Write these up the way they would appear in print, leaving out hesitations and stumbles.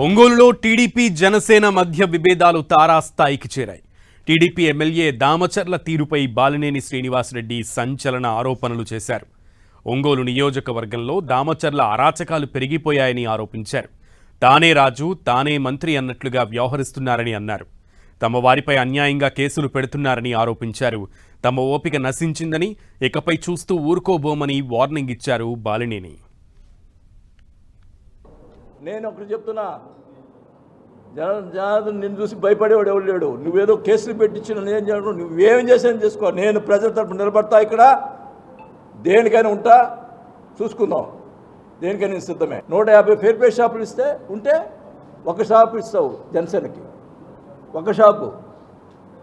ఒంగోలులో టీడీపీ జనసేన మధ్య విభేదాలు తారాస్థాయికి చేరాయి. టీడీపీ ఎమ్మెల్యే దామచర్ల తీరుపై బాలినేని శ్రీనివాసరెడ్డి సంచలన ఆరోపణలు చేశారు. ఒంగోలు నియోజకవర్గంలో దామచర్ల అరాచకాలు పెరిగిపోయాయని ఆరోపించారు. తానే రాజు, తానే మంత్రి అన్నట్లుగా వ్యవహరిస్తున్నారని అన్నారు. తమ వారిపై అన్యాయంగా కేసులు పెడుతున్నారని ఆరోపించారు. తమ ఓపిక నశించిందని, ఇకపై చూస్తూ ఊరుకోబోమని వార్నింగ్ ఇచ్చారు బాలినేని. నేను ఒకటి చెప్తున్నా, జనార్దన్ నిన్ను చూసి భయపడేవాడు ఎవరు లేడు. నువ్వేదో కేసులు పెట్టించిన నేను చేయను, నువ్వేం చేసాను చేసుకో. నేను ప్రజల తరపున నిలబడతా, ఇక్కడ దేనికైనా ఉంటా, చూసుకుందాం. దేనికైనా సిద్ధమే. 150 ఫేర్ పే షాపులు ఉంటే ఒక షాపు ఇస్తావు జనసేనకి, ఒక షాపు.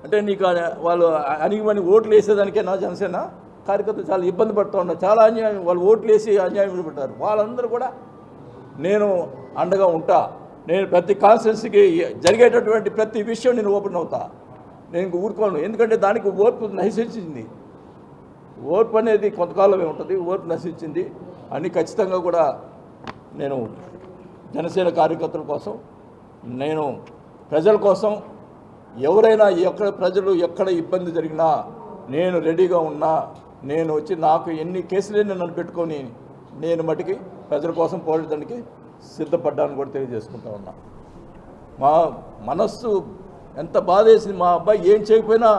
అంటే నీకు వాళ్ళు అణిగిమని ఓట్లు వేసేదానికే నా జనసేన కార్యకర్తలు చాలా ఇబ్బంది పడుతూ ఉన్నారు. చాలా అన్యాయం, వాళ్ళు ఓట్లు వేసి అన్యాయం పడతారు. వాళ్ళందరూ కూడా నేను అండగా ఉంటా. నేను ప్రతి కాన్స్టిట్యున్సీకి జరిగేటటువంటి ప్రతి విషయం నేను ఓపెన్ అవుతా. నేను ఊరుకోను, ఎందుకంటే దానికి ఓర్పు నశించింది. ఓర్పు అనేది కొంతకాలమే ఉంటుంది, ఓర్పు నశించింది. అన్ని ఖచ్చితంగా కూడా నేను జనసేన కార్యకర్తల కోసం, నేను ప్రజల కోసం, ఎవరైనా ప్రజలు ఎక్కడ ఇబ్బంది జరిగినా నేను రెడీగా ఉన్నా. నేను వచ్చి నాకు ఎన్ని కేసులైనా నన్ను పెట్టుకొని నేను మటుకి ప్రజల కోసం పోరాడడానికి సిద్ధపడ్డాను కూడా తెలియజేసుకుంటా ఉన్నా. మా మనస్సు ఎంత బాధ వేసింది. మా అబ్బాయి ఏం చేయకపోయినా